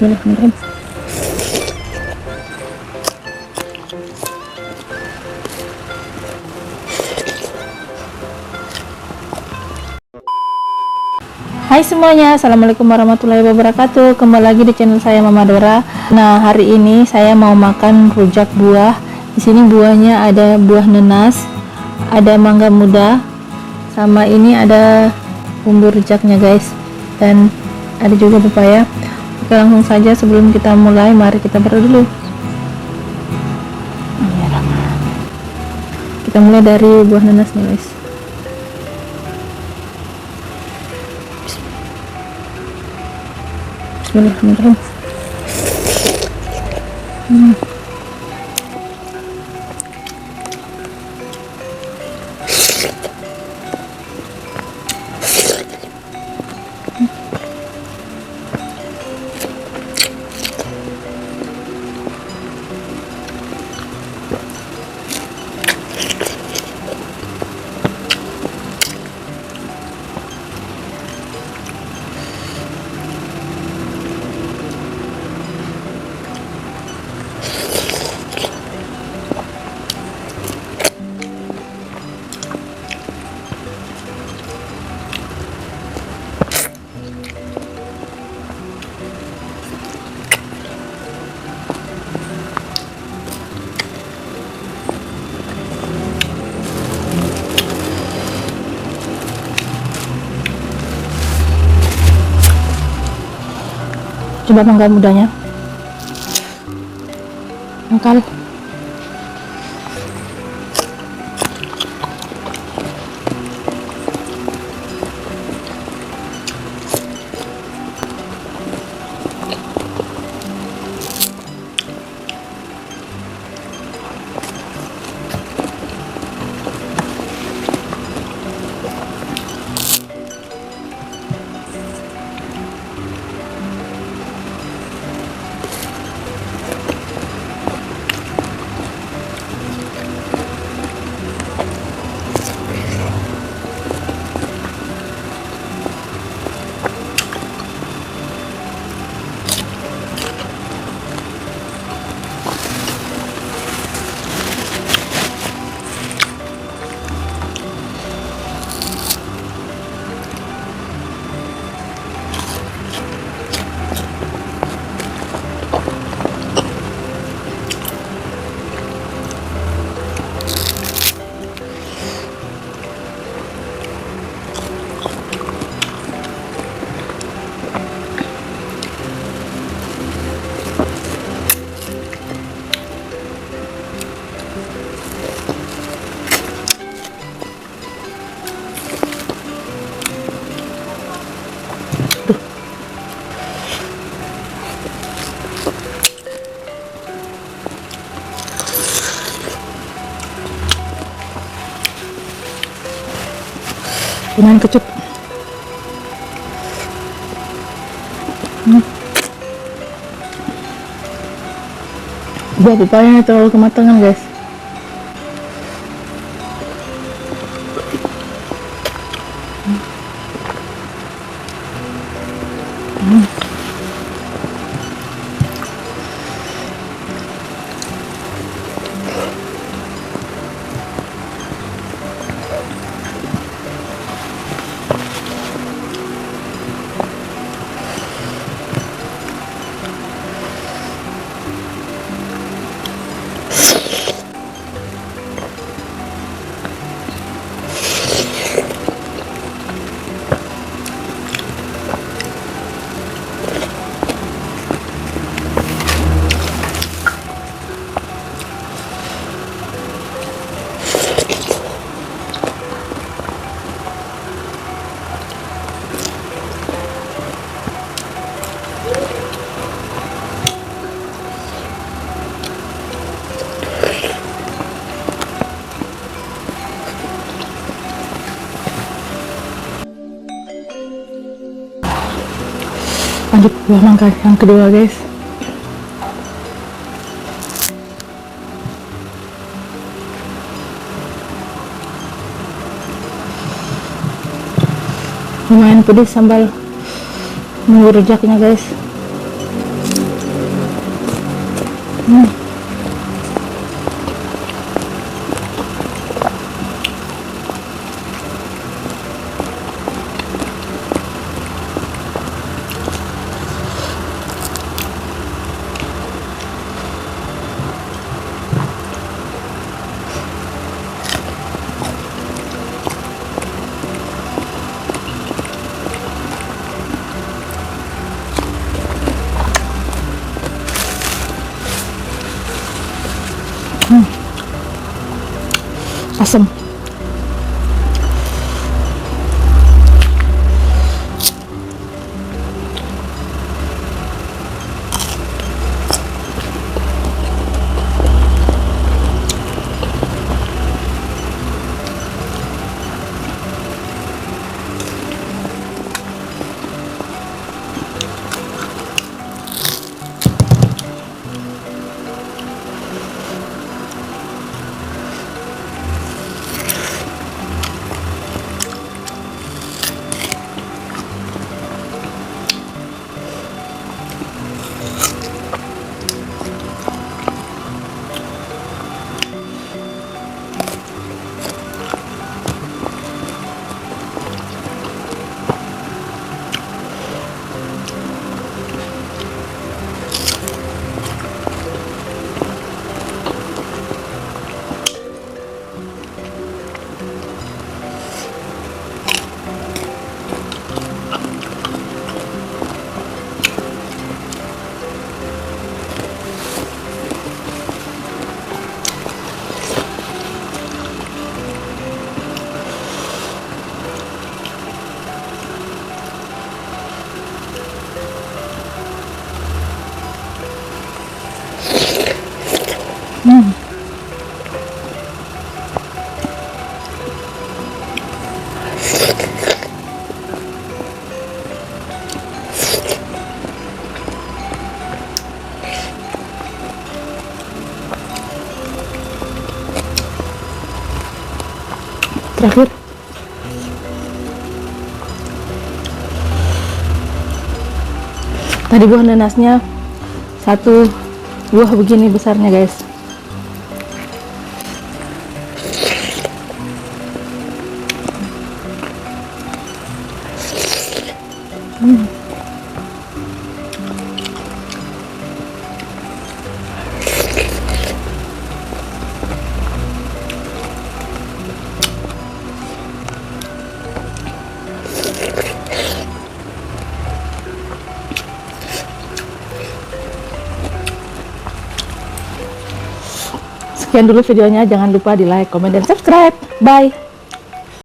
Bismillahirrahmanirrahim. Hai semuanya, assalamualaikum warahmatullahi wabarakatuh. Kembali lagi di channel saya Mama Dora. Nah, hari ini saya mau makan rujak buah. Di sini buahnya ada buah nenas, ada mangga muda, sama ini ada bumbu rujaknya guys, dan ada juga pepaya. Oke, langsung saja sebelum kita mulai, mari kita berdoa dulu. Kita mulai dari buah nenasnya guys. Bismillahirrahmanirrahim. Coba mangga mudanya, mangkal. Lumayan kecut. Buah pepayanya terlalu kematangan guys. Lanjut buah mangga yang kedua guys. Lumayan pedas sambal bumbu rujaknya guys. Hmm. Asam. Terakhir, tadi buah nanasnya satu buah begini besarnya guys. Sekian dulu videonya, jangan lupa di like, komen, dan subscribe. Bye.